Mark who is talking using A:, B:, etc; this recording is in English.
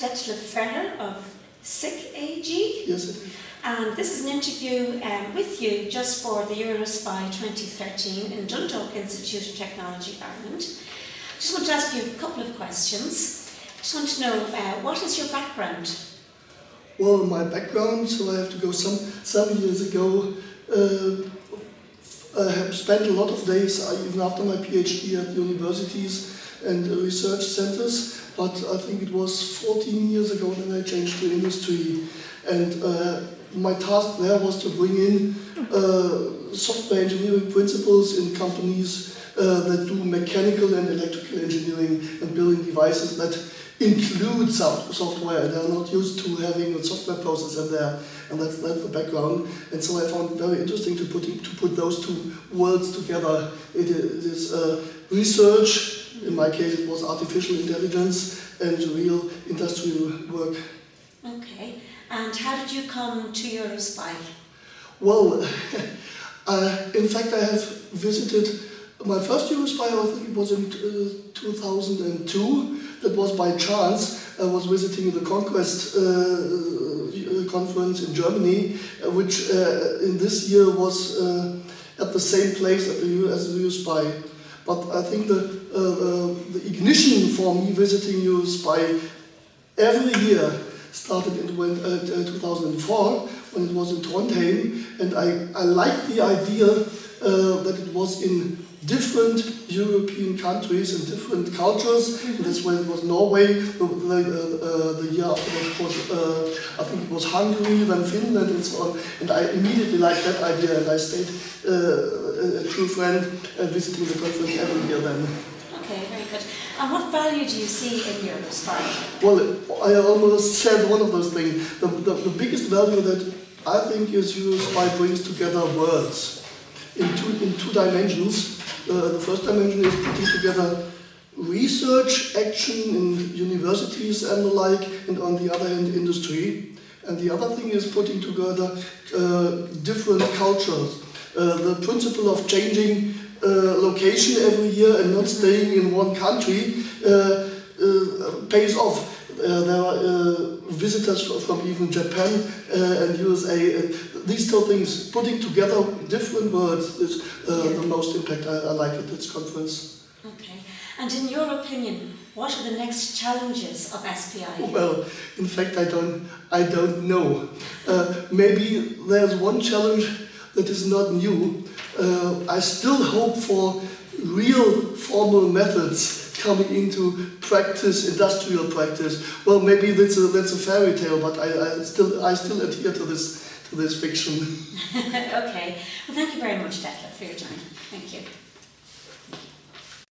A: Detlef Fehrer of SICK AG.
B: Yes, it is.
A: And this is an interview with you just for the EuroSPI 2013 in Dundalk Institute of Technology, Ireland. I just want to ask you a couple of questions. I just want to know, what is your background?
B: Well, my background, so I have to go some years ago. I have spent a lot of days, even after my PhD, at universities and research centers. But I think it was 14 years ago that I changed to industry. And my task there was to bring in software engineering principles in companies that do mechanical and electrical engineering and building devices that include software. They are not used to having a software process in there, and that's the background. And so I found it very interesting to put those two worlds together. It is research. In my case, it was artificial intelligence and real industrial work.
A: Okay. And how did you come to EuroSPI?
B: Well, in fact, I have visited my first EuroSPI, I think it was in 2002. That was by chance. I was visiting the Conquest conference in Germany, which in this year was at the same place as the EuroSPI. But I think the ignition for me visiting EuroSPI every year started in 2004 when it was in Trondheim, and I liked the idea that it was in different European countries and different cultures. Mm-hmm. And that's when it was Norway, the year after that was, I think it was Hungary, then Finland and so on. And I immediately liked that idea, and I stayed a true friend visiting the conference every year then.
A: Okay, very good. And what value do you see in EuroSPI?
B: Well, I almost said one of those things. The biggest value that I think is EuroSPI brings together worlds in two dimensions. The first dimension is putting together research action in universities and the like, and on the other hand, industry. And the other thing is putting together different cultures. The principle of changing location every year and not staying in one country pays off. There are visitors from even Japan and USA. These two things, putting together different worlds, is the most impact I like at this conference.
A: Okay. And in your opinion, what are the next challenges of SPI?
B: Well, in fact, I don't know. Maybe there's one challenge that is not new. I still hope for real formal methods coming into practice, industrial practice. Well, maybe that's a fairy tale, but I still adhere to this fiction.
A: Okay. Well, thank you very much, Detlef, for your time. Thank you.